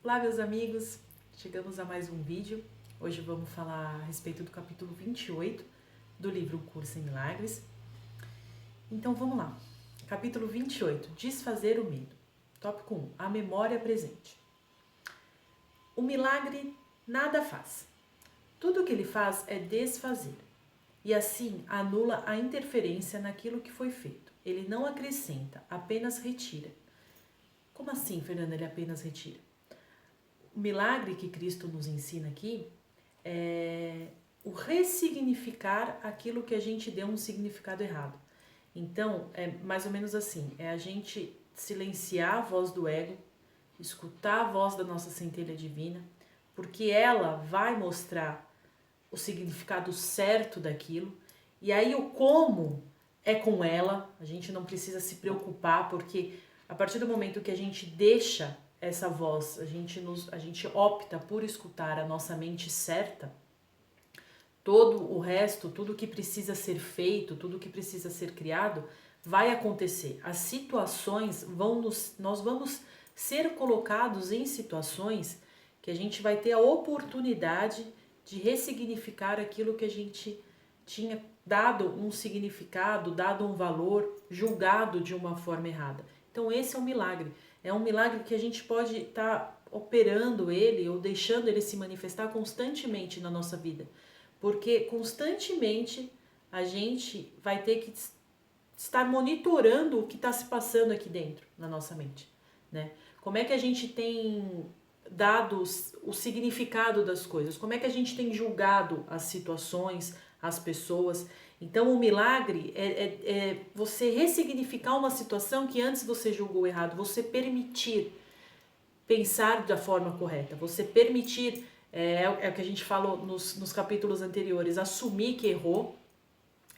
Olá, meus amigos! Chegamos a mais um vídeo. Hoje vamos falar a respeito do capítulo 28 do livro Curso em Milagres. Então vamos lá. Capítulo 28, Desfazer o Medo. Tópico 1, a memória presente. O milagre nada faz. Tudo o que ele faz é desfazer. E assim anula a interferência naquilo que foi feito. Ele não acrescenta, apenas retira. Como assim, Fernanda, ele apenas retira? O milagre que Cristo nos ensina aqui é o ressignificar aquilo que a gente deu um significado errado. Então, é mais ou menos assim, é a gente silenciar a voz do ego, escutar a voz da nossa centelha divina, porque ela vai mostrar o significado certo daquilo, e aí o como é com ela, a gente não precisa se preocupar, porque a partir do momento que a gente deixa essa voz, a gente opta por escutar a nossa mente certa, todo o resto, tudo que precisa ser feito, tudo que precisa ser criado, vai acontecer. As situações nós vamos ser colocados em situações que a gente vai ter a oportunidade de ressignificar aquilo que a gente tinha dado um significado, dado um valor, julgado de uma forma errada. Então esse é um milagre. É um milagre que a gente pode estar operando ele ou deixando ele se manifestar constantemente na nossa vida. Porque constantemente a gente vai ter que estar monitorando o que está se passando aqui dentro na nossa mente, né? Como é que a gente tem dado o significado das coisas? Como é que a gente tem julgado as situações, as pessoas? Então o milagre é você ressignificar uma situação que antes você julgou errado, você permitir pensar da forma correta, você permitir, é o que a gente falou nos capítulos anteriores, assumir que errou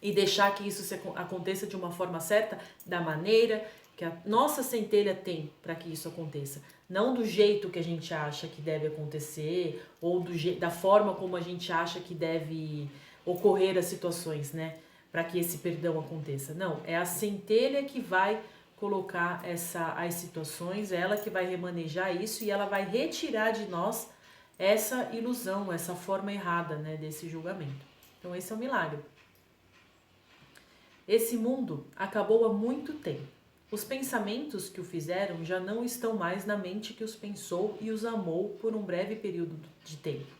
e deixar que isso aconteça de uma forma certa, da maneira que a nossa centelha tem para que isso aconteça. Não do jeito que a gente acha que deve acontecer ou da forma como a gente acha que deve ocorrer as situações, né? Para que esse perdão aconteça. Não, é a centelha que vai colocar as situações, ela que vai remanejar isso e ela vai retirar de nós essa ilusão, essa forma errada, né, desse julgamento. Então esse é o milagre. Esse mundo acabou há muito tempo. Os pensamentos que o fizeram já não estão mais na mente que os pensou e os amou por um breve período de tempo.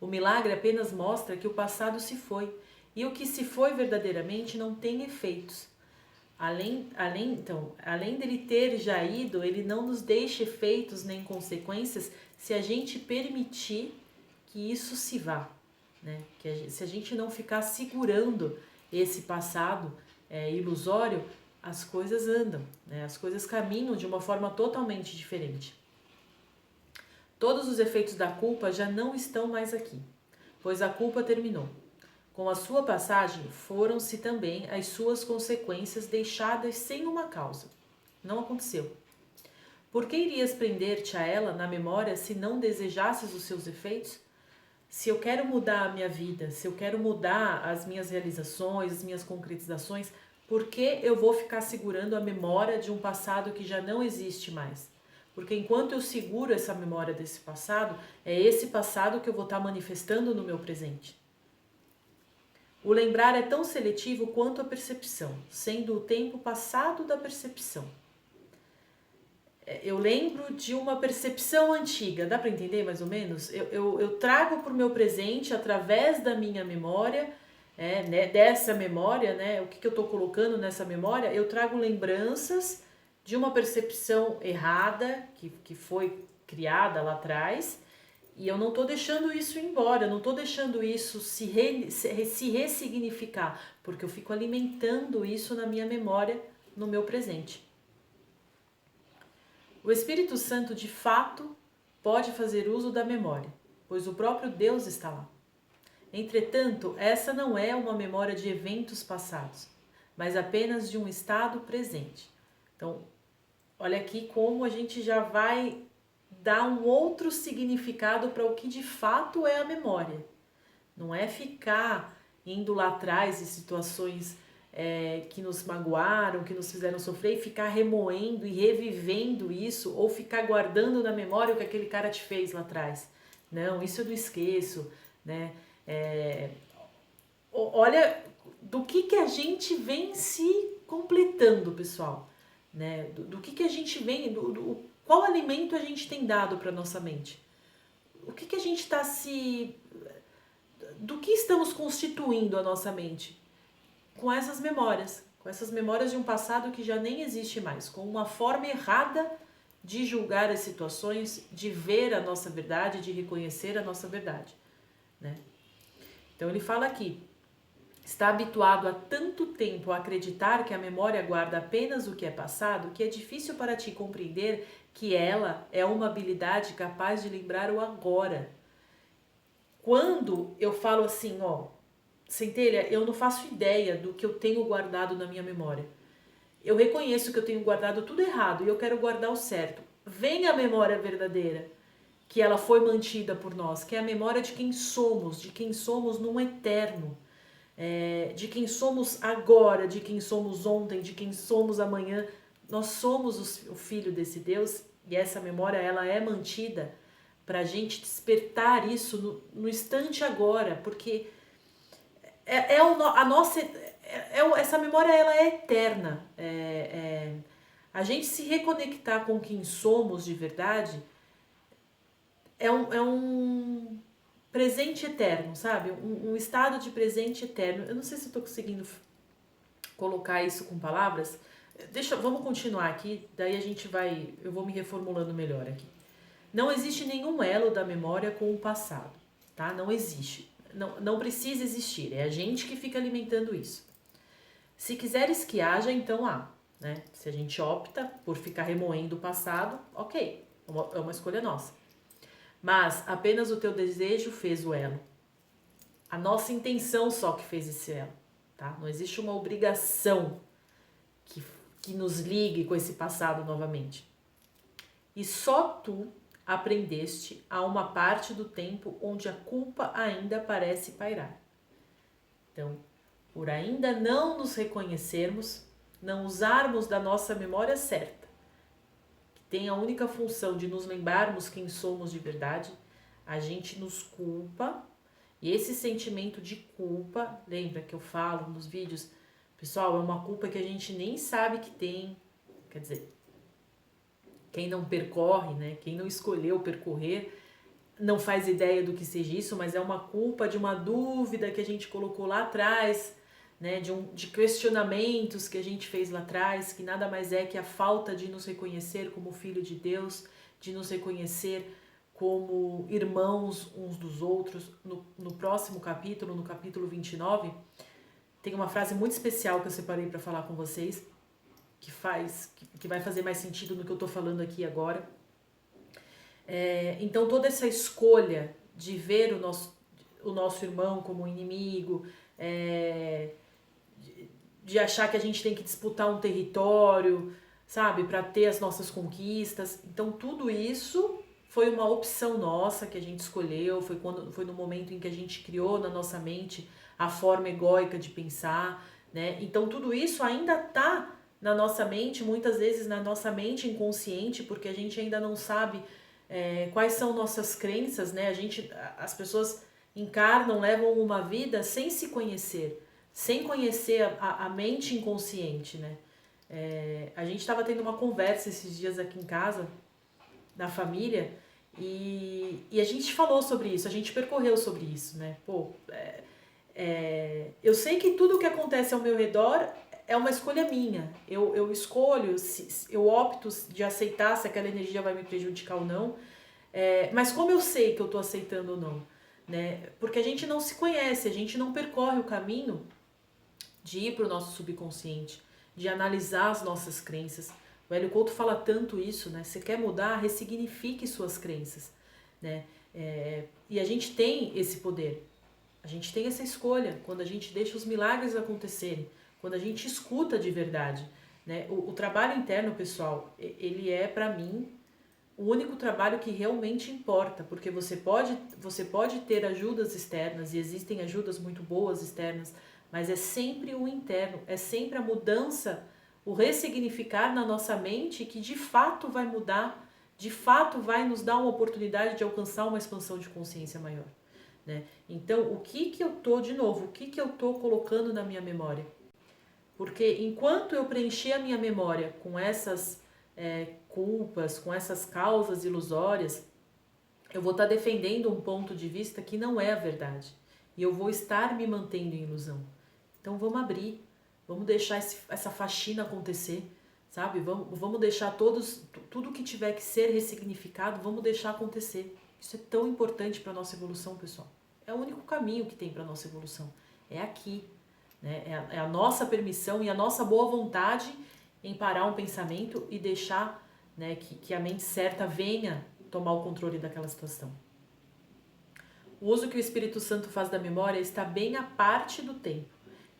O milagre apenas mostra que o passado se foi, e o que se foi verdadeiramente não tem efeitos. Além dele ter já ido, ele não nos deixa efeitos nem consequências se a gente permitir que isso se vá, né? Se a gente não ficar segurando esse passado ilusório, as coisas andam, né? As coisas caminham de uma forma totalmente diferente. Todos os efeitos da culpa já não estão mais aqui, pois a culpa terminou. Com a sua passagem, foram-se também as suas consequências deixadas sem uma causa. Não aconteceu. Por que irias prender-te a ela na memória se não desejasses os seus efeitos? Se eu quero mudar a minha vida, se eu quero mudar as minhas realizações, as minhas concretizações, por que eu vou ficar segurando a memória de um passado que já não existe mais? Porque enquanto eu seguro essa memória desse passado, é esse passado que eu vou estar manifestando no meu presente. O lembrar é tão seletivo quanto a percepção, sendo o tempo passado da percepção. Eu lembro de uma percepção antiga, dá para entender mais ou menos? Eu trago para o meu presente, através da minha memória, né, dessa memória, né, o que eu estou colocando nessa memória, eu trago lembranças de uma percepção errada, que foi criada lá atrás, e eu não estou deixando isso ir embora, eu não estou deixando isso se ressignificar, porque eu fico alimentando isso na minha memória, no meu presente. O Espírito Santo, de fato, pode fazer uso da memória, pois o próprio Deus está lá. Entretanto, essa não é uma memória de eventos passados, mas apenas de um estado presente. Então, olha aqui como a gente já vai dar um outro significado para o que de fato é a memória. Não é ficar indo lá atrás em situações que nos magoaram, que nos fizeram sofrer, e ficar remoendo e revivendo isso, ou ficar guardando na memória o que aquele cara te fez lá atrás. Não, isso eu não esqueço, né? Olha do que a gente vem se completando, pessoal, né? Do que a gente vem, qual alimento a gente tem dado para nossa mente? O que a gente está do que estamos constituindo a nossa mente? Com essas memórias de um passado que já nem existe mais, com uma forma errada de julgar as situações, de ver a nossa verdade, de reconhecer a nossa verdade, né? Então ele fala aqui, está habituado há tanto tempo a acreditar que a memória guarda apenas o que é passado, que é difícil para ti compreender que ela é uma habilidade capaz de lembrar o agora. Quando eu falo assim, Centelha, eu não faço ideia do que eu tenho guardado na minha memória. Eu reconheço que eu tenho guardado tudo errado e eu quero guardar o certo. Vem a memória verdadeira, que ela foi mantida por nós, que é a memória de quem somos num eterno, de quem somos agora, de quem somos ontem, de quem somos amanhã. Nós somos o filho desse Deus e essa memória ela é mantida para a gente despertar isso no instante agora, porque a nossa essa memória ela é eterna. A gente se reconectar com quem somos de verdade é um presente eterno, sabe? Um estado de presente eterno. Eu não sei se eu estou conseguindo colocar isso com palavras. Vamos continuar aqui, daí eu vou me reformulando melhor aqui. Não existe nenhum elo da memória com o passado, tá? Não existe. Não precisa existir, é a gente que fica alimentando isso. Se quiseres que haja, então há, né? Se a gente opta por ficar remoendo o passado, ok, é uma escolha nossa. Mas apenas o teu desejo fez o elo. A nossa intenção só que fez esse elo, tá? Não existe uma obrigação que nos ligue com esse passado novamente. E só tu aprendeste a uma parte do tempo onde a culpa ainda parece pairar. Então, por ainda não nos reconhecermos, não usarmos da nossa memória certa, que tem a única função de nos lembrarmos quem somos de verdade, a gente nos culpa, e esse sentimento de culpa, lembra que eu falo nos vídeos, pessoal, é uma culpa que a gente nem sabe que tem, quer dizer, quem não percorre, né? Quem não escolheu percorrer, não faz ideia do que seja isso, mas é uma culpa de uma dúvida que a gente colocou lá atrás, né? De questionamentos que a gente fez lá atrás, que nada mais é que a falta de nos reconhecer como filho de Deus, de nos reconhecer como irmãos uns dos outros. No próximo capítulo, no capítulo 29, tem uma frase muito especial que eu separei para falar com vocês, que vai fazer mais sentido no que eu estou falando aqui agora. Então toda essa escolha de ver o nosso irmão como inimigo, de achar que a gente tem que disputar um território, sabe, para ter as nossas conquistas. Então tudo isso foi uma opção nossa que a gente escolheu, foi no momento em que a gente criou na nossa mente a forma egóica de pensar, né? Então tudo isso ainda está na nossa mente, muitas vezes na nossa mente inconsciente, porque a gente ainda não sabe quais são nossas crenças, né? As pessoas encarnam, levam uma vida sem se conhecer, sem conhecer a mente inconsciente, né? A gente estava tendo uma conversa esses dias aqui em casa, na família, e a gente falou sobre isso, a gente percorreu sobre isso, né? Eu sei que tudo o que acontece ao meu redor é uma escolha minha. Eu escolho, eu opto de aceitar se aquela energia vai me prejudicar ou não. Mas como eu sei que eu estou aceitando ou não? Né? Porque a gente não se conhece, a gente não percorre o caminho de ir para o nosso subconsciente, de analisar as nossas crenças. O Hélio Couto fala tanto isso, né? Você quer mudar, ressignifique suas crenças, né? E a gente tem esse poder, a gente tem essa escolha quando a gente deixa os milagres acontecerem, quando a gente escuta de verdade, né? O trabalho interno, pessoal, ele é, para mim, o único trabalho que realmente importa, porque você pode ter ajudas externas, e existem ajudas muito boas externas, mas é sempre o interno, é sempre a mudança, o ressignificar na nossa mente que de fato vai mudar, de fato vai nos dar uma oportunidade de alcançar uma expansão de consciência maior, né? Então, o que eu tô, de novo, o que eu tô colocando na minha memória? Porque enquanto eu preencher a minha memória com essas culpas, com essas causas ilusórias, eu vou estar defendendo um ponto de vista que não é a verdade. E eu vou estar me mantendo em ilusão. Então vamos abrir, vamos deixar essa faxina acontecer, sabe? Vamos deixar tudo que tiver que ser ressignificado, vamos deixar acontecer. Isso é tão importante para a nossa evolução, pessoal. É o único caminho que tem para a nossa evolução. É aqui. Né? É a nossa permissão e a nossa boa vontade em parar um pensamento e deixar, né, que a mente certa venha tomar o controle daquela situação. O uso que o Espírito Santo faz da memória está bem à parte do tempo.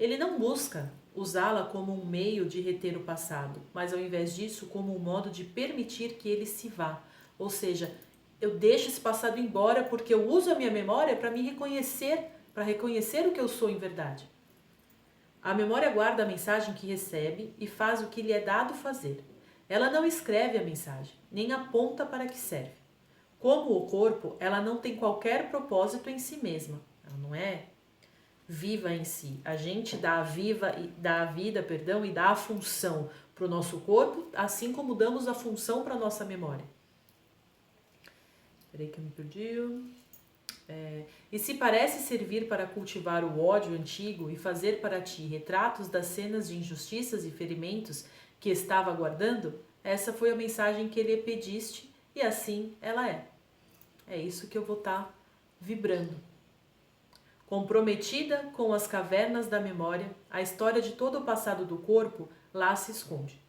Ele não busca usá-la como um meio de reter o passado, mas ao invés disso, como um modo de permitir que ele se vá. Ou seja, eu deixo esse passado embora porque eu uso a minha memória para me reconhecer, para reconhecer o que eu sou em verdade. A memória guarda a mensagem que recebe e faz o que lhe é dado fazer. Ela não escreve a mensagem, nem aponta para que serve. Como o corpo, ela não tem qualquer propósito em si mesma. Ela não é viva em si. A gente dá a vida, e dá a função para o nosso corpo, assim como damos a função para a nossa memória. Peraí que eu me perdi. E se parece servir para cultivar o ódio antigo e fazer para ti retratos das cenas de injustiças e ferimentos que estava guardando, essa foi a mensagem que lhe pediste e assim ela é. É isso que eu vou estar vibrando. Comprometida com as cavernas da memória, a história de todo o passado do corpo lá se esconde.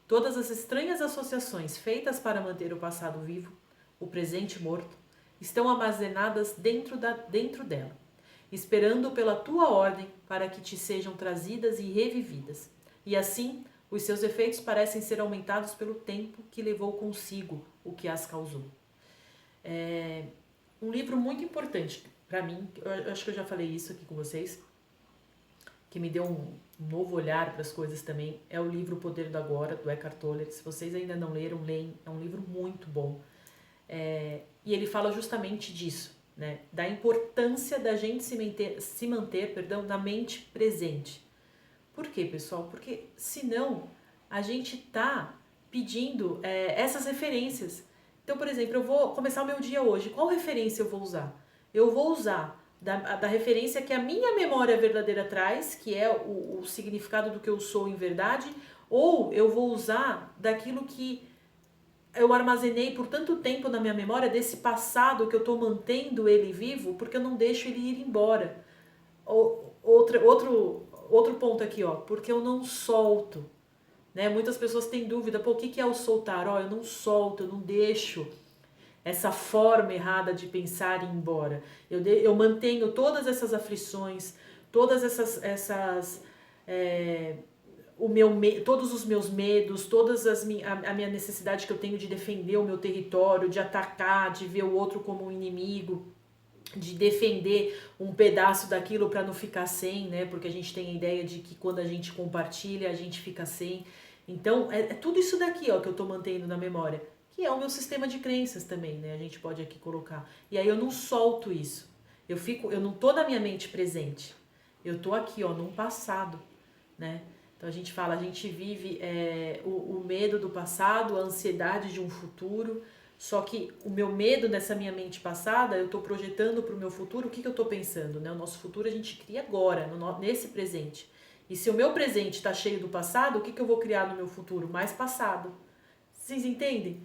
Todas as estranhas associações feitas para manter o passado vivo, o presente morto, estão armazenadas dentro dela, esperando pela tua ordem para que te sejam trazidas e revividas. E assim, os seus efeitos parecem ser aumentados pelo tempo que levou consigo o que as causou. É um livro muito importante para mim, eu acho que eu já falei isso aqui com vocês, que me deu um novo olhar para as coisas também, é o livro O Poder do Agora, do Eckhart Tolle. Se vocês ainda não leram, leem, é um livro muito bom. E ele fala justamente disso, né? Da importância da gente se manter na mente presente. Por quê, pessoal? Porque senão a gente tá pedindo essas referências. Então, por exemplo, eu vou começar o meu dia hoje. Qual referência eu vou usar? Eu vou usar da referência que a minha memória verdadeira traz, que é o significado do que eu sou em verdade, ou eu vou usar daquilo que eu armazenei por tanto tempo na minha memória, desse passado que eu estou mantendo ele vivo, porque eu não deixo ele ir embora. Outro ponto aqui, ó, porque eu não solto. Né? Muitas pessoas têm dúvida, pô, o que é o soltar? Ó, eu não solto, eu não deixo essa forma errada de pensar e ir embora. Eu mantenho todas essas aflições, todas essas todos os meus medos, a minha necessidade que eu tenho de defender o meu território, de atacar, de ver o outro como um inimigo, de defender um pedaço daquilo para não ficar sem, né? Porque a gente tem a ideia de que quando a gente compartilha, a gente fica sem. Então, é tudo isso daqui, ó, que eu tô mantendo na memória, que é o meu sistema de crenças também, né? A gente pode aqui colocar. E aí eu não solto isso. Eu não tô na minha mente presente. Eu tô aqui, ó, num passado, né? Então a gente fala, a gente vive o medo do passado, a ansiedade de um futuro. Só que o meu medo nessa minha mente passada, eu estou projetando para o meu futuro, o que eu estou pensando? Né? O nosso futuro a gente cria agora, nesse presente. E se o meu presente está cheio do passado, o que eu vou criar no meu futuro? Mais passado. Vocês entendem?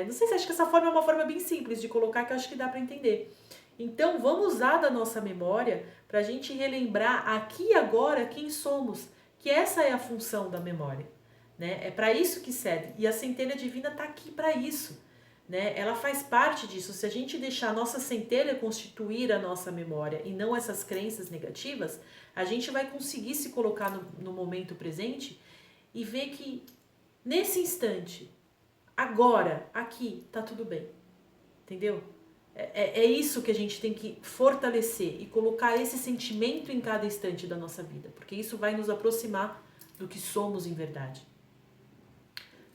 Não sei se acho que essa forma é uma forma bem simples de colocar, que eu acho que dá para entender. Então vamos usar da nossa memória para a gente relembrar aqui e agora quem somos. Que essa é a função da memória. Né? É para isso que serve. E a centelha divina está aqui para isso. Né? Ela faz parte disso. Se a gente deixar a nossa centelha constituir a nossa memória e não essas crenças negativas, a gente vai conseguir se colocar no momento presente e ver que nesse instante, agora, aqui, tá tudo bem. Entendeu? É isso que a gente tem que fortalecer e colocar esse sentimento em cada instante da nossa vida, porque isso vai nos aproximar do que somos em verdade.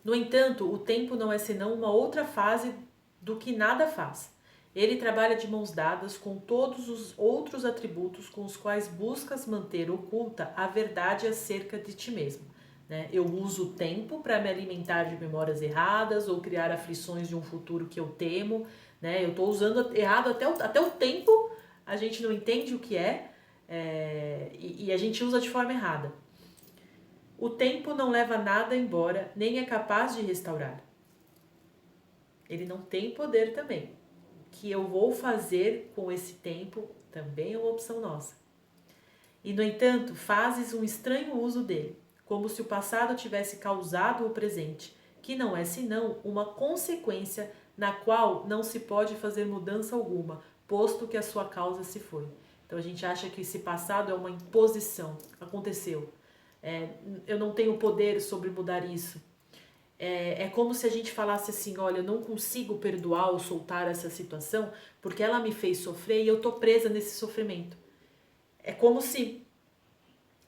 No entanto, o tempo não é senão uma outra fase do que nada faz. Ele trabalha de mãos dadas com todos os outros atributos com os quais buscas manter oculta a verdade acerca de ti mesmo. Né? Eu uso o tempo para me alimentar de memórias erradas ou criar aflições de um futuro que eu temo. Né? Eu estou usando errado até o tempo, a gente não entende o que e a gente usa de forma errada. O tempo não leva nada embora, nem é capaz de restaurar. Ele não tem poder também. O que eu vou fazer com esse tempo também é uma opção nossa. E, no entanto, fazes um estranho uso dele, como se o passado tivesse causado o presente, que não é senão uma consequência na qual não se pode fazer mudança alguma, posto que a sua causa se foi. Então a gente acha que esse passado é uma imposição, aconteceu. Eu não tenho poder sobre mudar isso. É como se a gente falasse assim, olha, eu não consigo perdoar ou soltar essa situação porque ela me fez sofrer e eu tô presa nesse sofrimento. É como se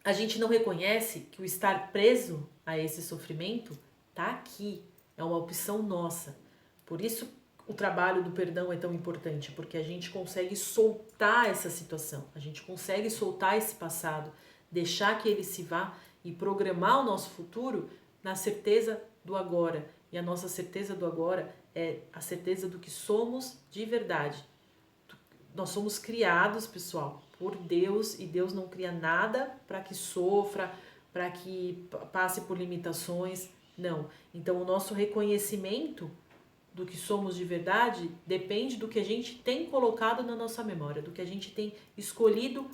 a gente não reconhece que o estar preso a esse sofrimento tá aqui, é uma opção nossa. Por isso o trabalho do perdão é tão importante, porque a gente consegue soltar essa situação, a gente consegue soltar esse passado, deixar que ele se vá e programar o nosso futuro na certeza do agora. E a nossa certeza do agora é a certeza do que somos de verdade. Nós somos criados, pessoal, por Deus, e Deus não cria nada para que sofra, para que passe por limitações. Não. Então, o nosso reconhecimento do que somos de verdade depende do que a gente tem colocado na nossa memória, do que a gente tem escolhido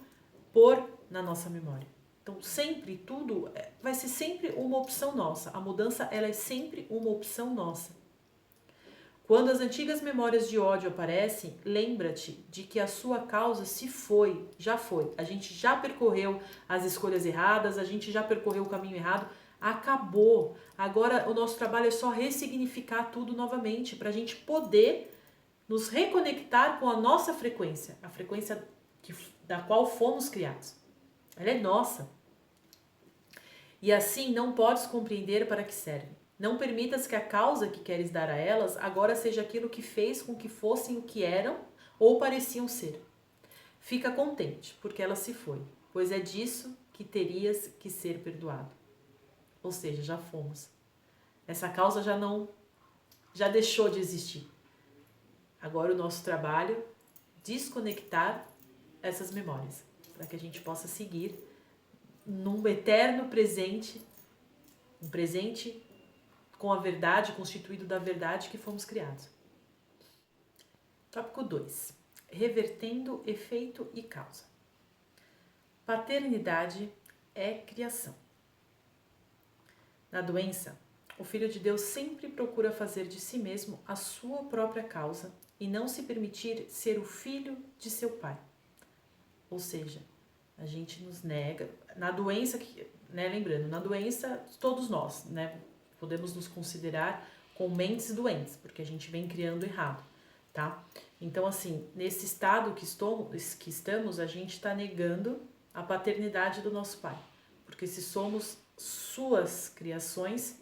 pôr na nossa memória. Então, sempre, tudo vai ser sempre uma opção nossa. A mudança, ela é sempre uma opção nossa. Quando as antigas memórias de ódio aparecem, lembra-te de que a sua causa se foi, já foi. A gente já percorreu as escolhas erradas, a gente já percorreu o caminho errado, acabou. Agora o nosso trabalho é só ressignificar tudo novamente, para a gente poder nos reconectar com a nossa frequência, a frequência da qual fomos criados. Ela é nossa. E assim não podes compreender para que serve. Não permitas que a causa que queres dar a elas agora seja aquilo que fez com que fossem o que eram ou pareciam ser. Fica contente, porque ela se foi, pois é disso que terias que ser perdoado. Ou seja, já fomos. Essa causa já deixou de existir. Agora o nosso trabalho é desconectar essas memórias, para que a gente possa seguir num eterno presente, um presente com a verdade, constituído da verdade que fomos criados. Tópico 2. Revertendo efeito e causa. Paternidade é criação. Na doença, o Filho de Deus sempre procura fazer de si mesmo a sua própria causa e não se permitir ser o filho de seu pai. Ou seja, a gente nos nega. Na doença, lembrando, na doença, todos nós, podemos nos considerar com mentes doentes, porque a gente vem criando errado, tá? Então, assim, nesse estado que estamos, a gente está negando a paternidade do nosso pai, porque se somos suas criações,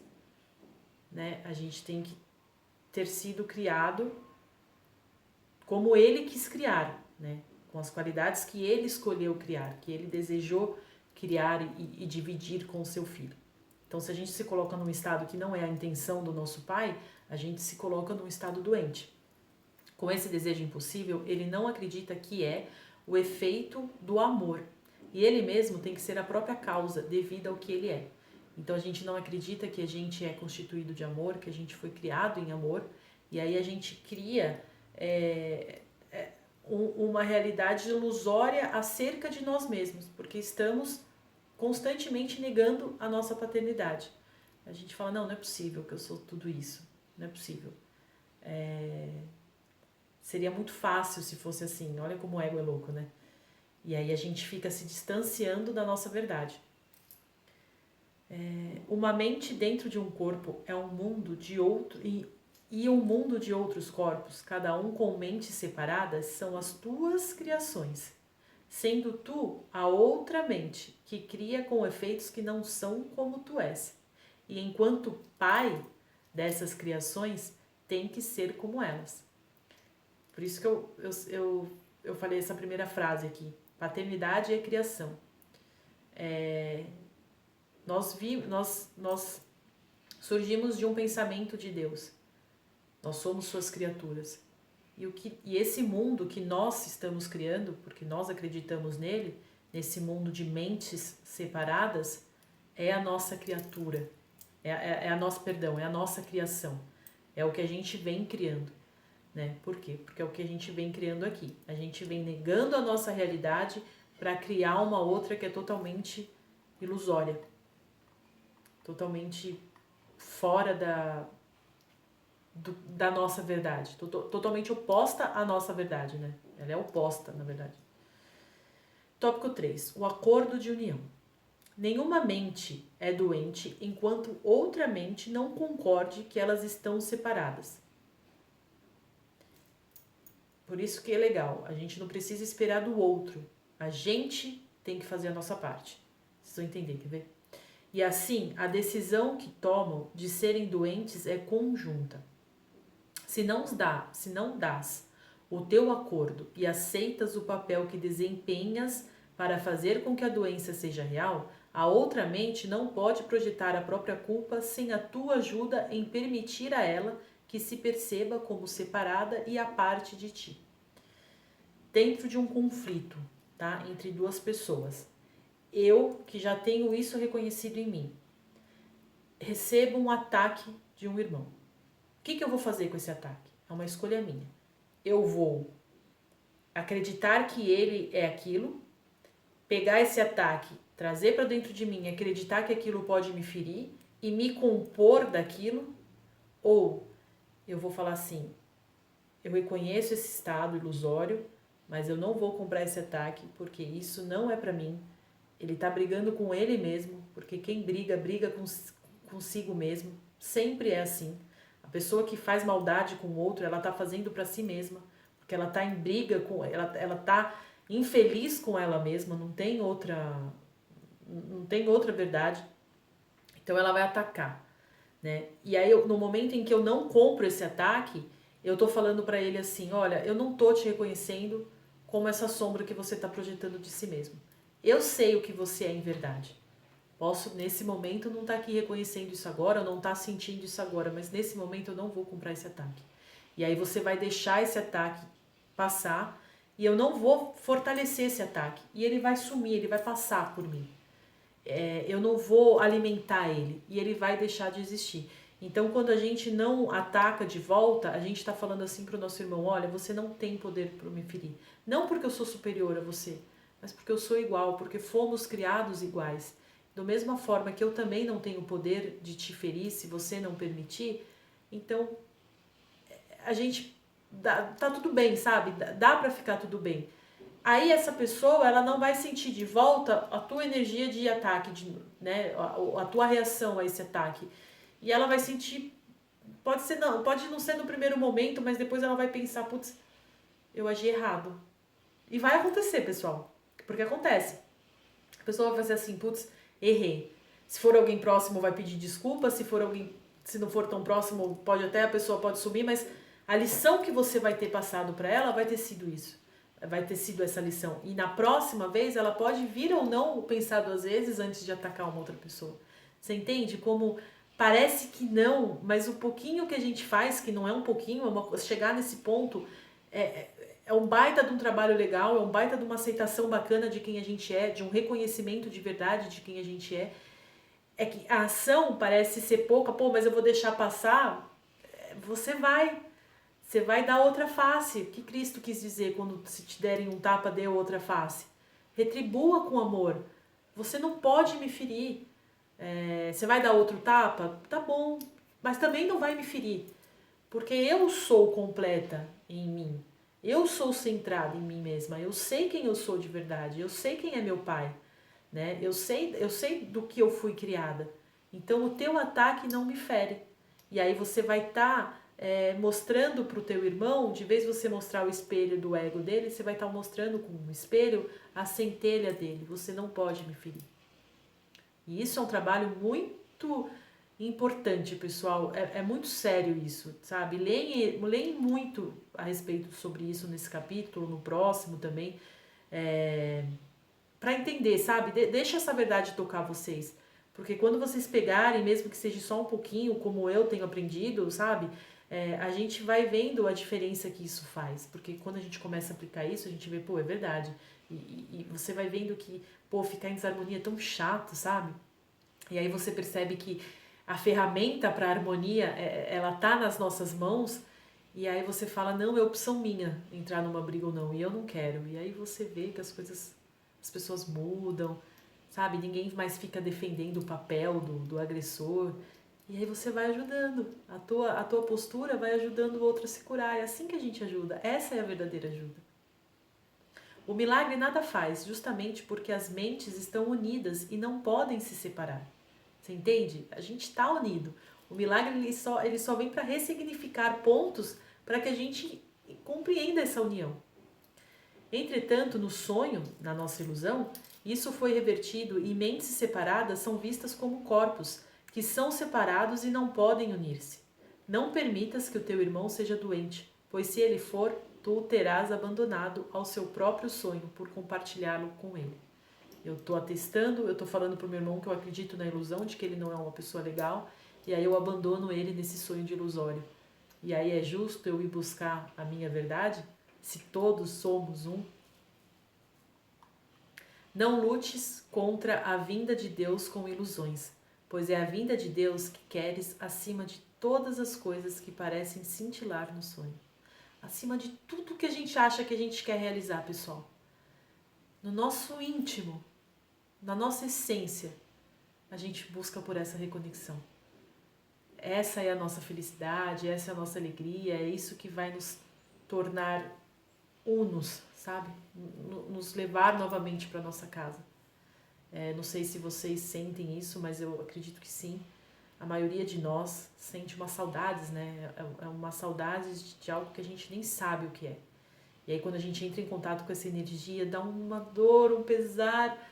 a gente tem que ter sido criado como ele quis criar, com as qualidades que ele escolheu criar, que ele desejou criar e dividir com o seu filho. Então, se a gente se coloca num estado que não é a intenção do nosso pai, a gente se coloca num estado doente. Com esse desejo impossível, ele não acredita que é o efeito do amor. E ele mesmo tem que ser a própria causa, devido ao que ele é. Então, a gente não acredita que a gente é constituído de amor, que a gente foi criado em amor, e aí a gente cria uma realidade ilusória acerca de nós mesmos, porque estamos constantemente negando a nossa paternidade. A gente fala, não é possível que eu sou tudo isso, não é possível. Seria muito fácil se fosse assim, olha como o ego é louco, né? E aí a gente fica se distanciando da nossa verdade. Uma mente dentro de um corpo é um mundo de outro, e e o mundo de outros corpos, cada um com mentes separadas, são as tuas criações, sendo tu a outra mente que cria com efeitos que não são como tu és. E enquanto pai dessas criações, tem que ser como elas. Por isso que eu falei essa primeira frase aqui. Paternidade é criação. Nós surgimos de um pensamento de Deus. Nós somos suas criaturas. E esse mundo que nós estamos criando, porque nós acreditamos nele, nesse mundo de mentes separadas, é a nossa criatura. É a nossa criação. É o que a gente vem criando. Né? Por quê? Porque é o que a gente vem criando aqui. A gente vem negando a nossa realidade para criar uma outra que é totalmente ilusória. Totalmente fora da nossa verdade. Totalmente oposta à nossa verdade, né? Ela é oposta, na verdade. Tópico 3. O acordo de união. Nenhuma mente é doente enquanto outra mente não concorde que elas estão separadas. Por isso que é legal, a gente não precisa esperar do outro. A gente tem que fazer a nossa parte. Vocês vão entender, quer ver? E assim, a decisão que tomam de serem doentes é conjunta. Se não dás o teu acordo e aceitas o papel que desempenhas para fazer com que a doença seja real, a outra mente não pode projetar a própria culpa sem a tua ajuda em permitir a ela que se perceba como separada e à parte de ti. Dentro de um conflito, tá, entre duas pessoas, eu, que já tenho isso reconhecido em mim, recebo um ataque de um irmão. O que eu vou fazer com esse ataque? É uma escolha minha. Eu vou acreditar que ele é aquilo, pegar esse ataque, trazer para dentro de mim, acreditar que aquilo pode me ferir e me compor daquilo, ou eu vou falar assim, eu reconheço esse estado ilusório, mas eu não vou comprar esse ataque porque isso não é para mim. Ele tá brigando com ele mesmo, porque quem briga consigo mesmo, sempre é assim. A pessoa que faz maldade com o outro, ela tá fazendo para si mesma, porque ela tá em briga com ela tá infeliz com ela mesma, não tem outra verdade. Então ela vai atacar, né? E aí no momento em que eu não compro esse ataque, eu tô falando para ele assim, olha, eu não tô te reconhecendo como essa sombra que você tá projetando de si mesmo. Eu sei o que você é em verdade. Posso, nesse momento, não estar aqui reconhecendo isso agora, não estar sentindo isso agora, mas nesse momento eu não vou comprar esse ataque. E aí você vai deixar esse ataque passar e eu não vou fortalecer esse ataque. E ele vai sumir, ele vai passar por mim. Eu não vou alimentar ele e ele vai deixar de existir. Então, quando a gente não ataca de volta, a gente está falando assim para o nosso irmão, olha, você não tem poder para me ferir. Não porque eu sou superior a você, mas porque eu sou igual, porque fomos criados iguais. Da mesma forma que eu também não tenho poder de te ferir se você não permitir, então a gente tá tudo bem, sabe? Dá para ficar tudo bem. Aí essa pessoa, ela não vai sentir de volta a tua energia de ataque, né? A tua reação a esse ataque. E ela vai sentir, pode não ser no primeiro momento, mas depois ela vai pensar, putz, eu agi errado. E vai acontecer, pessoal, porque acontece. A pessoa vai fazer assim, putz, errei. Se for alguém próximo, vai pedir desculpa. Se não for tão próximo, a pessoa pode sumir, mas a lição que você vai ter passado para ela vai ter sido isso. Vai ter sido essa lição. E na próxima vez, ela pode vir ou não pensar 2 vezes antes de atacar uma outra pessoa. Você entende? Como parece que não, mas o pouquinho que a gente faz, que não é um pouquinho, chegar nesse ponto é um baita de um trabalho legal, é um baita de uma aceitação bacana de quem a gente é, de um reconhecimento de verdade de quem a gente é. É que a ação parece ser pouca, mas eu vou deixar passar. Você vai dar outra face. O que Cristo quis dizer quando se te derem um tapa, dê outra face? Retribua com amor. Você não pode me ferir. Você vai dar outro tapa? Tá bom, mas também não vai me ferir. Porque eu sou completa em mim. Eu sou centrada em mim mesma. Eu sei quem eu sou de verdade. Eu sei quem é meu pai. Né? Eu sei do que eu fui criada. Então o teu ataque não me fere. E aí você vai estar mostrando para o teu irmão, de vez você mostrar o espelho do ego dele, você vai estar mostrando com o espelho a centelha dele. Você não pode me ferir. E isso é um trabalho muito importante, pessoal. É muito sério isso, sabe? Leem muito a respeito sobre isso nesse capítulo, no próximo também, para entender, sabe? Deixa essa verdade tocar vocês. Porque quando vocês pegarem, mesmo que seja só um pouquinho, como eu tenho aprendido, sabe? A gente vai vendo a diferença que isso faz. Porque quando a gente começa a aplicar isso, a gente vê, pô, é verdade. E você vai vendo que, pô, ficar em desarmonia é tão chato, sabe? E aí você percebe que a ferramenta para a harmonia, ela tá nas nossas mãos. E aí você fala, não, é opção minha entrar numa briga ou não. E eu não quero. E aí você vê que as pessoas mudam, sabe? Ninguém mais fica defendendo o papel do agressor. E aí você vai ajudando. A tua postura vai ajudando o outro a se curar. É assim que a gente ajuda. Essa é a verdadeira ajuda. O milagre nada faz, justamente porque as mentes estão unidas e não podem se separar. Você entende? A gente está unido. O milagre ele só vem para ressignificar pontos para que a gente compreenda essa união. Entretanto, no sonho, na nossa ilusão, isso foi revertido e mentes separadas são vistas como corpos, que são separados e não podem unir-se. Não permitas que o teu irmão seja doente, pois se ele for, tu o terás abandonado ao seu próprio sonho por compartilhá-lo com ele. Eu estou atestando, eu estou falando para o meu irmão que eu acredito na ilusão de que ele não é uma pessoa legal, e aí eu abandono ele nesse sonho de ilusório. E aí é justo eu ir buscar a minha verdade? Se todos somos um? Não lutes contra a vinda de Deus com ilusões, pois é a vinda de Deus que queres acima de todas as coisas que parecem cintilar no sonho. Acima de tudo que a gente acha que a gente quer realizar, pessoal. No nosso íntimo, na nossa essência, a gente busca por essa reconexão. Essa é a nossa felicidade, essa é a nossa alegria, é isso que vai nos tornar unos, sabe? Nos levar novamente para nossa casa. Não sei se vocês sentem isso, mas eu acredito que sim. A maioria de nós sente uma saudades, né? É uma saudade de algo que a gente nem sabe o que é. E aí quando a gente entra em contato com essa energia, dá uma dor, um pesar,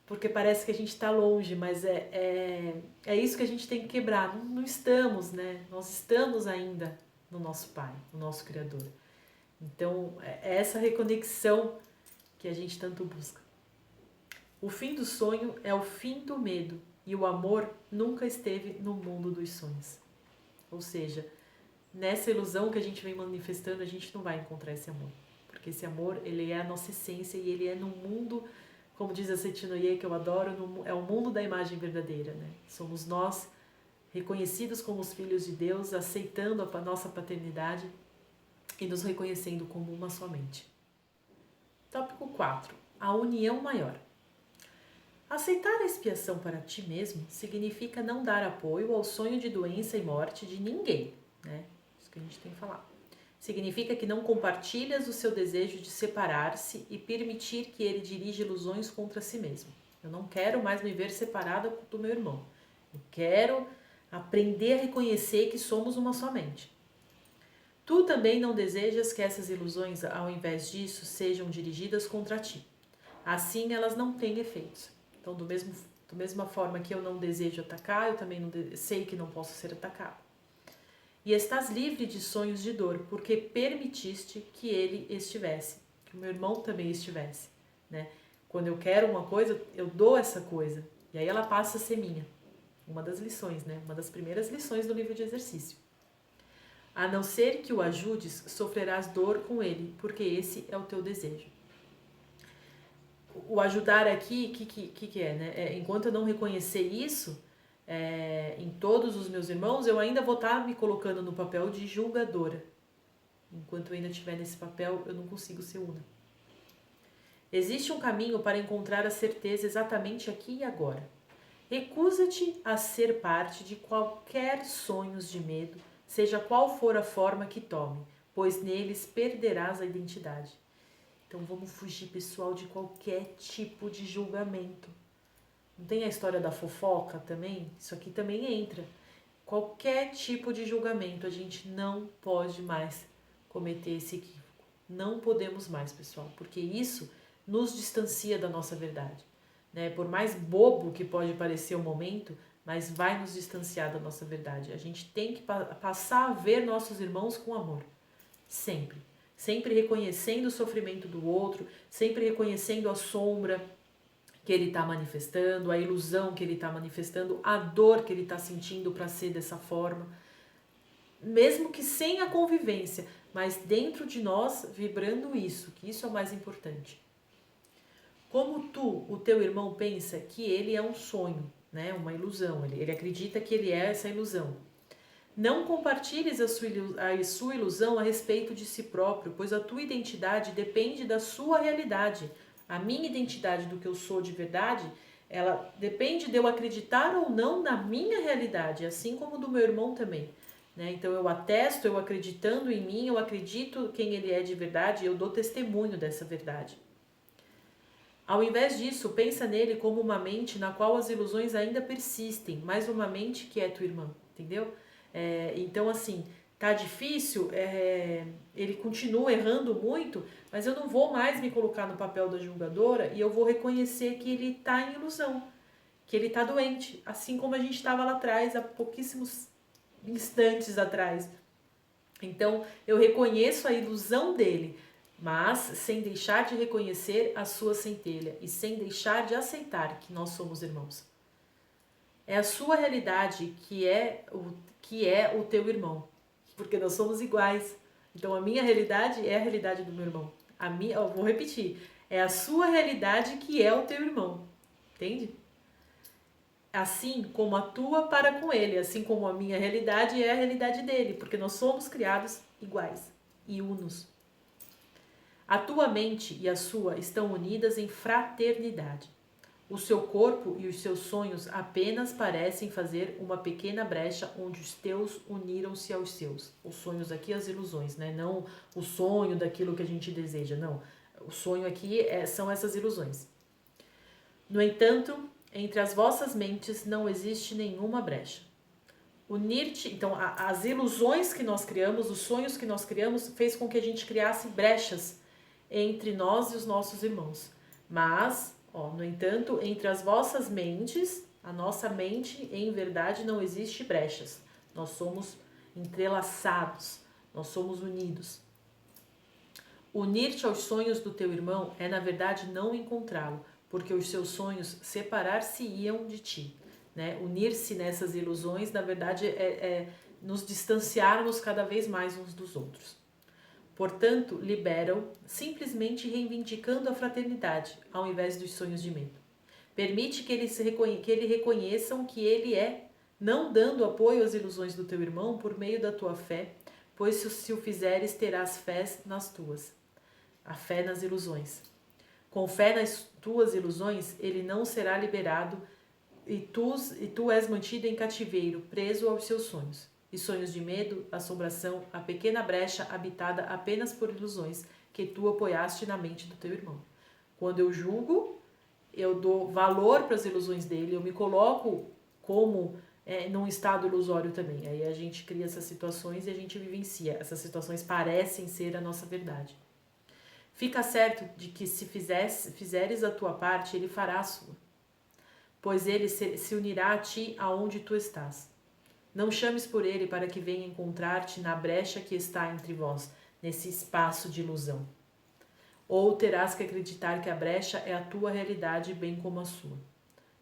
porque parece que a gente está longe, mas é isso que a gente tem que quebrar. Não estamos, né? Nós estamos ainda no nosso Pai, no nosso Criador. Então, é essa reconexão que a gente tanto busca. O fim do sonho é o fim do medo, e o amor nunca esteve no mundo dos sonhos. Ou seja, nessa ilusão que a gente vem manifestando, a gente não vai encontrar esse amor. Porque esse amor, ele é a nossa essência e ele é no mundo, como diz a Setinoye, que eu adoro, é o mundo da imagem verdadeira, né? Somos nós reconhecidos como os filhos de Deus, aceitando a nossa paternidade e nos reconhecendo como uma só mente. Tópico 4. A união maior. Aceitar a expiação para ti mesmo significa não dar apoio ao sonho de doença e morte de ninguém, né? Isso que a gente tem que falar. Significa que não compartilhas o seu desejo de separar-se e permitir que ele dirija ilusões contra si mesmo. Eu não quero mais me ver separada do meu irmão. Eu quero aprender a reconhecer que somos uma só mente. Tu também não desejas que essas ilusões, ao invés disso, sejam dirigidas contra ti. Assim, elas não têm efeitos. Então, da mesma forma que eu não desejo atacar, eu também sei que não posso ser atacado. E estás livre de sonhos de dor, porque permitiste que ele estivesse, que o meu irmão também estivesse, né? Quando eu quero uma coisa, eu dou essa coisa, e aí ela passa a ser minha. Uma das lições, né? Uma das primeiras lições do livro de exercício. A não ser que o ajudes, sofrerás dor com ele, porque esse é o teu desejo. O ajudar aqui, o que é, né? Enquanto eu não reconhecer isso em todos os meus irmãos, eu ainda vou estar me colocando no papel de julgadora. Enquanto eu ainda estiver nesse papel, eu não consigo ser una. Existe um caminho para encontrar a certeza exatamente aqui e agora. Recusa-te a ser parte de qualquer sonhos de medo, seja qual for a forma que tome, pois neles perderás a identidade. Então vamos fugir, pessoal, de qualquer tipo de julgamento. Não tem a história da fofoca também? Isso aqui também entra. qualquer tipo de julgamento, a gente não pode mais cometer esse equívoco. Não podemos mais, pessoal, porque isso nos distancia da nossa verdade, né? Por mais bobo que pode parecer o momento, mas vai nos distanciar da nossa verdade. A gente tem que passar a ver nossos irmãos com amor, sempre. Sempre reconhecendo o sofrimento do outro, sempre reconhecendo a sombra que ele está manifestando, a ilusão que ele está manifestando, a dor que ele está sentindo para ser dessa forma, mesmo que sem a convivência, mas dentro de nós vibrando isso, que isso é o mais importante. Como o teu irmão pensa que ele é um sonho, né, uma ilusão, ele acredita que ele é essa ilusão. Não compartilhes a sua ilusão a respeito de si próprio, pois a tua identidade depende da sua realidade. A minha identidade do que eu sou de verdade, ela depende de eu acreditar ou não na minha realidade, assim como do meu irmão também. Né? Então eu atesto, eu acreditando em mim, eu acredito quem ele é de verdade, eu dou testemunho dessa verdade. Ao invés disso, pensa nele como uma mente na qual as ilusões ainda persistem, mas uma mente que é tua irmã, entendeu? Então, assim, tá difícil, ele continua errando muito, mas eu não vou mais me colocar no papel da julgadora e eu vou reconhecer que ele tá em ilusão, que ele tá doente, assim como a gente estava lá atrás, há pouquíssimos instantes atrás. Então, eu reconheço a ilusão dele, mas sem deixar de reconhecer a sua centelha e sem deixar de aceitar que nós somos irmãos. É a sua realidade que é o teu irmão, porque nós somos iguais. Então a minha realidade é a realidade do meu irmão. Eu vou repetir, é a sua realidade que é o teu irmão, entende? Assim como a tua para com ele, assim como a minha realidade é a realidade dele, porque nós somos criados iguais e unos. A tua mente e a sua estão unidas em fraternidade. O seu corpo e os seus sonhos apenas parecem fazer uma pequena brecha onde os teus uniram-se aos seus. Os sonhos aqui, as ilusões, né? Não o sonho daquilo que a gente deseja, não. O sonho aqui são essas ilusões. No entanto, entre as vossas mentes não existe nenhuma brecha. Unir-te, então, as ilusões que nós criamos, os sonhos que nós criamos, fez com que a gente criasse brechas entre nós e os nossos irmãos. Mas, no entanto, entre as vossas mentes, a nossa mente, em verdade, não existe brechas. Nós somos entrelaçados, nós somos unidos. Unir-te aos sonhos do teu irmão é, na verdade, não encontrá-lo, porque os seus sonhos separar-se-iam de ti. Né? Unir-se nessas ilusões, na verdade, é nos distanciarmos cada vez mais uns dos outros. Portanto, libera-o, simplesmente reivindicando a fraternidade, ao invés dos sonhos de medo. Permite que ele reconheçam que ele é, não dando apoio às ilusões do teu irmão por meio da tua fé, pois se o fizeres, terás fé nas tuas. A fé nas ilusões. Com fé nas tuas ilusões, ele não será liberado e tu és mantido em cativeiro, preso aos seus sonhos. E sonhos de medo, assombração, a pequena brecha habitada apenas por ilusões que tu apoiaste na mente do teu irmão. Quando eu julgo, eu dou valor para as ilusões dele, eu me coloco como num estado ilusório também. Aí a gente cria essas situações e a gente vivencia. Essas situações parecem ser a nossa verdade. Fica certo de que se fizeres a tua parte, ele fará a sua, pois ele se unirá a ti aonde tu estás. Não chames por ele para que venha encontrar-te na brecha que está entre vós, nesse espaço de ilusão. Ou terás que acreditar que a brecha é a tua realidade, bem como a sua.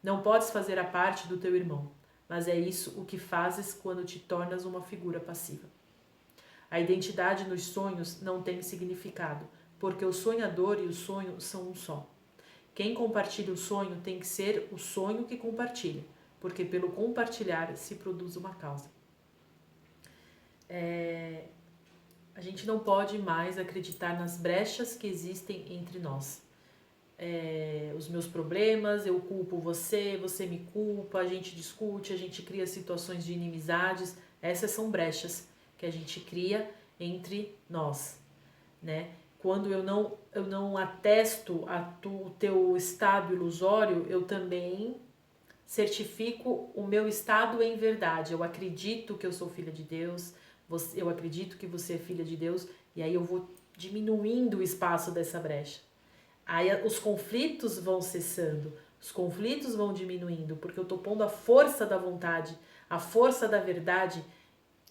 Não podes fazer a parte do teu irmão, mas é isso o que fazes quando te tornas uma figura passiva. A identidade nos sonhos não tem significado, porque o sonhador e o sonho são um só. Quem compartilha o sonho tem que ser o sonho que compartilha, porque pelo compartilhar se produz uma causa. A gente não pode mais acreditar nas brechas que existem entre nós. Os meus problemas, eu culpo você, você me culpa, a gente discute, a gente cria situações de inimizades. Essas são brechas que a gente cria entre nós, né? Quando eu não atesto o teu estado ilusório, eu também certifico o meu estado em verdade. Eu acredito que eu sou filha de Deus, eu acredito que você é filha de Deus, e aí eu vou diminuindo o espaço dessa brecha. Aí os conflitos vão cessando, os conflitos vão diminuindo, porque eu tô pondo a força da vontade, a força da verdade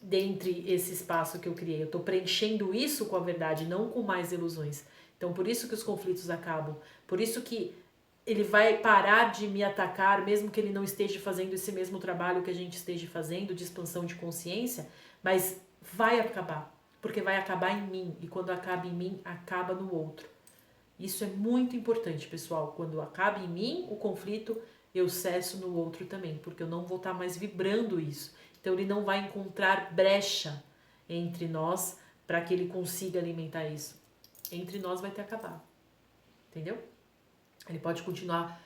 dentre esse espaço que eu criei. Eu tô preenchendo isso com a verdade, não com mais ilusões. Então, por isso que os conflitos acabam. Por isso que ele vai parar de me atacar, mesmo que ele não esteja fazendo esse mesmo trabalho que a gente esteja fazendo, de expansão de consciência, mas vai acabar. Porque vai acabar em mim. E quando acaba em mim, acaba no outro. Isso é muito importante, pessoal. Quando acaba em mim o conflito, eu cesso no outro também, porque eu não vou estar mais vibrando isso. Então ele não vai encontrar brecha entre nós para que ele consiga alimentar isso. Entre nós vai ter acabado. Entendeu? Ele pode continuar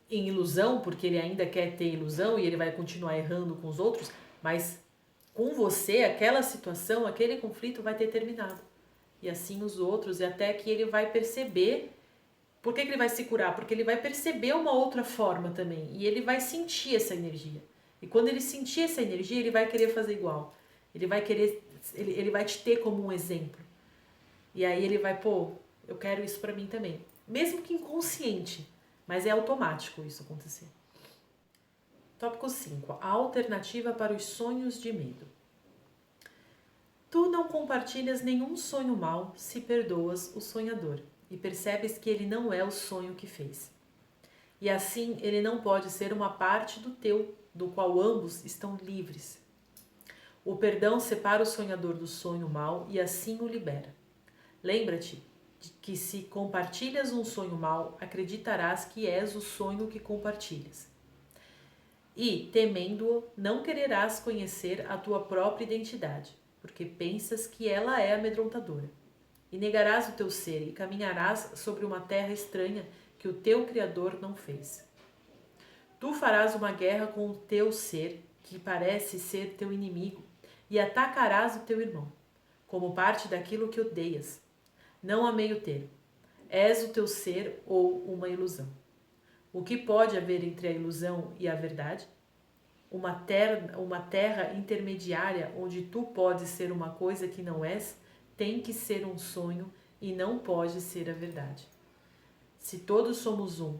em ilusão, porque ele ainda quer ter ilusão e ele vai continuar errando com os outros, mas com você, aquela situação, aquele conflito vai ter terminado. E assim os outros, e até que ele vai perceber. Por que ele vai se curar? Porque ele vai perceber uma outra forma também. E ele vai sentir essa energia. E quando ele sentir essa energia, ele vai querer fazer igual. Ele vai querer, ele vai te ter como um exemplo. E aí ele vai, pô, eu quero isso pra mim também. Mesmo que inconsciente, mas é automático isso acontecer. Tópico 5. A alternativa para os sonhos de medo. Tu não compartilhas nenhum sonho mau se perdoas o sonhador e percebes que ele não é o sonho que fez. E assim ele não pode ser uma parte do teu, do qual ambos estão livres. O perdão separa o sonhador do sonho mau e assim o libera. Lembra-te de que se compartilhas um sonho mau, acreditarás que és o sonho que compartilhas. E, temendo-o, não quererás conhecer a tua própria identidade, porque pensas que ela é amedrontadora. E negarás o teu ser e caminharás sobre uma terra estranha que o teu Criador não fez. Tu farás uma guerra com o teu ser, que parece ser teu inimigo, e atacarás o teu irmão, como parte daquilo que odeias. Não há meio termo. És o teu ser ou uma ilusão. O que pode haver entre a ilusão e a verdade? Uma terra intermediária onde tu podes ser uma coisa que não és, tem que ser um sonho e não pode ser a verdade. Se todos somos um,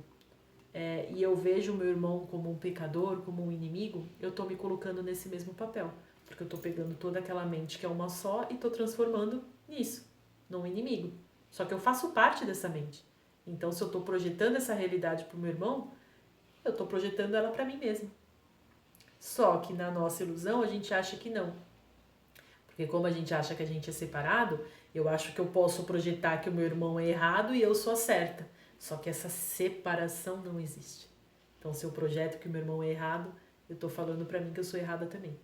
e eu vejo o meu irmão como um pecador, como um inimigo, eu estou me colocando nesse mesmo papel. Porque eu estou pegando toda aquela mente que é uma só e estou transformando nisso, num inimigo. Só que eu faço parte dessa mente. Então, se eu estou projetando essa realidade para o meu irmão, eu estou projetando ela para mim mesma. Só que na nossa ilusão a gente acha que não. Porque como a gente acha que a gente é separado, eu acho que eu posso projetar que o meu irmão é errado e eu sou a certa. Só que essa separação não existe. Então, se eu projeto que o meu irmão é errado, eu estou falando para mim que eu sou errada também.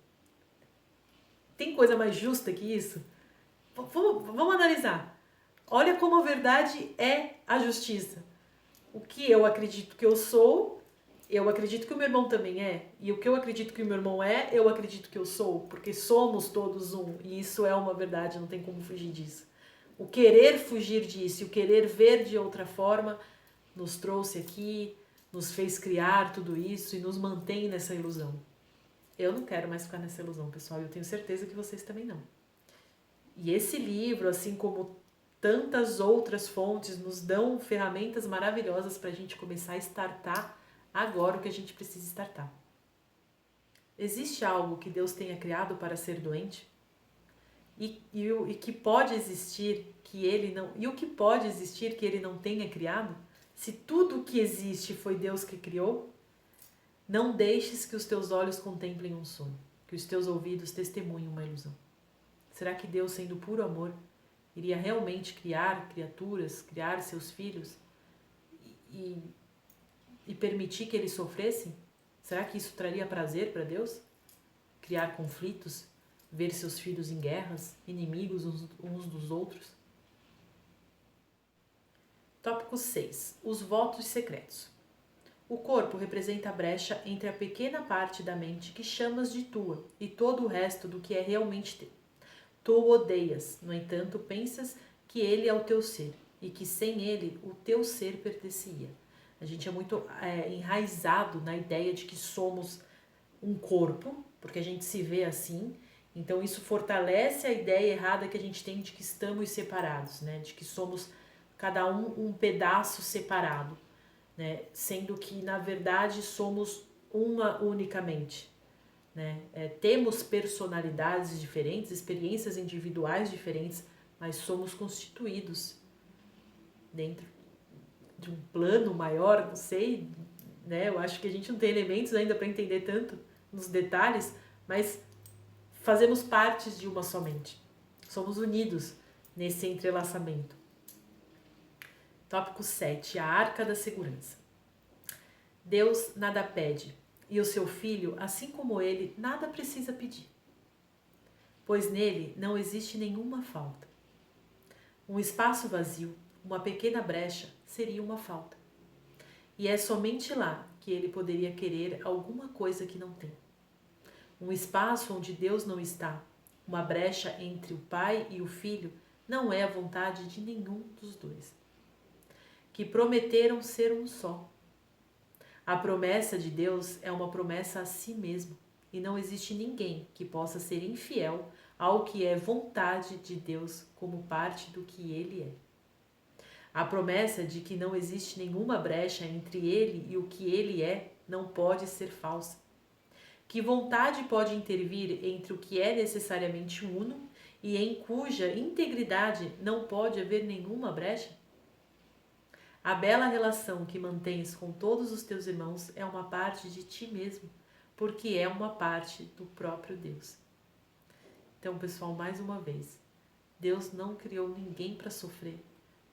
Tem coisa mais justa que isso? Vamos analisar. Olha como a verdade é a justiça. O que eu acredito que eu sou, eu acredito que o meu irmão também é. E o que eu acredito que o meu irmão é, eu acredito que eu sou. Porque somos todos um. E isso é uma verdade, não tem como fugir disso. O querer fugir disso e o querer ver de outra forma nos trouxe aqui, nos fez criar tudo isso e nos mantém nessa ilusão. Eu não quero mais ficar nessa ilusão, pessoal. Eu tenho certeza que vocês também não. E esse livro, assim como tantas outras fontes, nos dão ferramentas maravilhosas para a gente começar a startar agora o que a gente precisa startar. Existe algo que Deus tenha criado para ser doente? E que pode existir que ele não... E o que pode existir que ele não tenha criado? Se tudo que existe foi Deus que criou, não deixes que os teus olhos contemplem um sonho, que os teus ouvidos testemunhem uma ilusão. Será que Deus, sendo puro amor, iria realmente criar criaturas, criar seus filhos e permitir que eles sofressem? Será que isso traria prazer para Deus? Criar conflitos, ver seus filhos em guerras, inimigos uns dos outros? Tópico 6. Os votos secretos. O corpo representa a brecha entre a pequena parte da mente que chamas de tua e todo o resto do que é realmente teu. Tu o odeias, no entanto, pensas que ele é o teu ser e que sem ele o teu ser pertencia. A gente é muito enraizado na ideia de que somos um corpo, porque a gente se vê assim. Então isso fortalece a ideia errada que a gente tem de que estamos separados, né? De que somos cada um pedaço separado, né? Sendo que na verdade somos uma unicamente, né? Temos personalidades diferentes, experiências individuais diferentes, mas somos constituídos dentro de um plano maior, não sei, né? Eu acho que a gente não tem elementos ainda para entender tanto nos detalhes, mas fazemos partes de uma somente. Somos unidos nesse entrelaçamento. Tópico 7. A Arca da Segurança. Deus nada pede, e o seu Filho, assim como ele, nada precisa pedir, pois nele não existe nenhuma falta. Um espaço vazio, uma pequena brecha, seria uma falta. E é somente lá que ele poderia querer alguma coisa que não tem. Um espaço onde Deus não está, uma brecha entre o Pai e o Filho, não é a vontade de nenhum dos dois, que prometeram ser um só. A promessa de Deus é uma promessa a si mesmo, e não existe ninguém que possa ser infiel ao que é vontade de Deus como parte do que Ele é. A promessa de que não existe nenhuma brecha entre Ele e o que Ele é não pode ser falsa. Que vontade pode intervir entre o que é necessariamente uno e em cuja integridade não pode haver nenhuma brecha? A bela relação que mantens com todos os teus irmãos é uma parte de ti mesmo, porque é uma parte do próprio Deus. Então, pessoal, mais uma vez, Deus não criou ninguém para sofrer,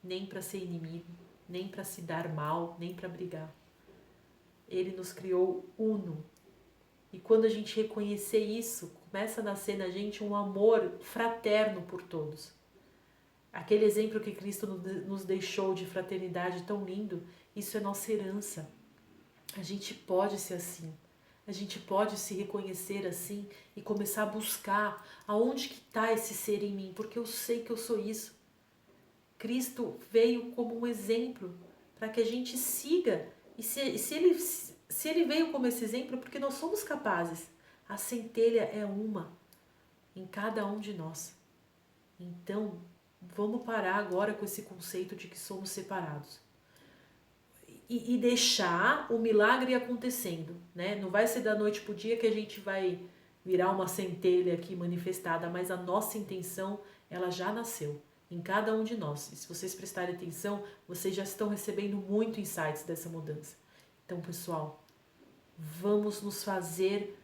nem para ser inimigo, nem para se dar mal, nem para brigar. Ele nos criou uno. E quando a gente reconhecer isso, começa a nascer na gente um amor fraterno por todos. Aquele exemplo que Cristo nos deixou de fraternidade tão lindo, isso é nossa herança. A gente pode ser assim. A gente pode se reconhecer assim e começar a buscar aonde que está esse ser em mim, porque eu sei que eu sou isso. Cristo veio como um exemplo para que a gente siga. E se ele veio como esse exemplo, é porque nós somos capazes. A centelha é uma em cada um de nós. Então, vamos parar agora com esse conceito de que somos separados. E deixar o milagre acontecendo, né? Não vai ser da noite pro dia que a gente vai virar uma centelha aqui manifestada, mas a nossa intenção, ela já nasceu em cada um de nós. E se vocês prestarem atenção, vocês já estão recebendo muito insights dessa mudança. Então, pessoal, vamos nos fazer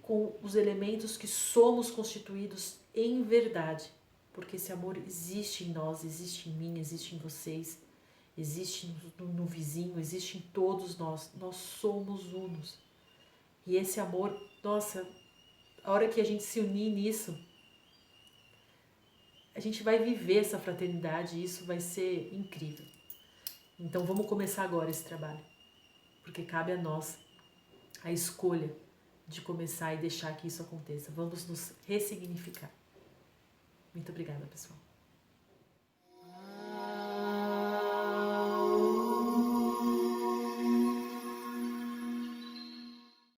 com os elementos que somos constituídos em verdade, porque esse amor existe em nós, existe em mim, existe em vocês, existe no vizinho, existe em todos nós. Nós somos unos. E esse amor, nossa, a hora que a gente se unir nisso, a gente vai viver essa fraternidade e isso vai ser incrível. Então vamos começar agora esse trabalho, porque cabe a nós a escolha de começar e deixar que isso aconteça. Vamos nos ressignificar. Muito obrigada, pessoal.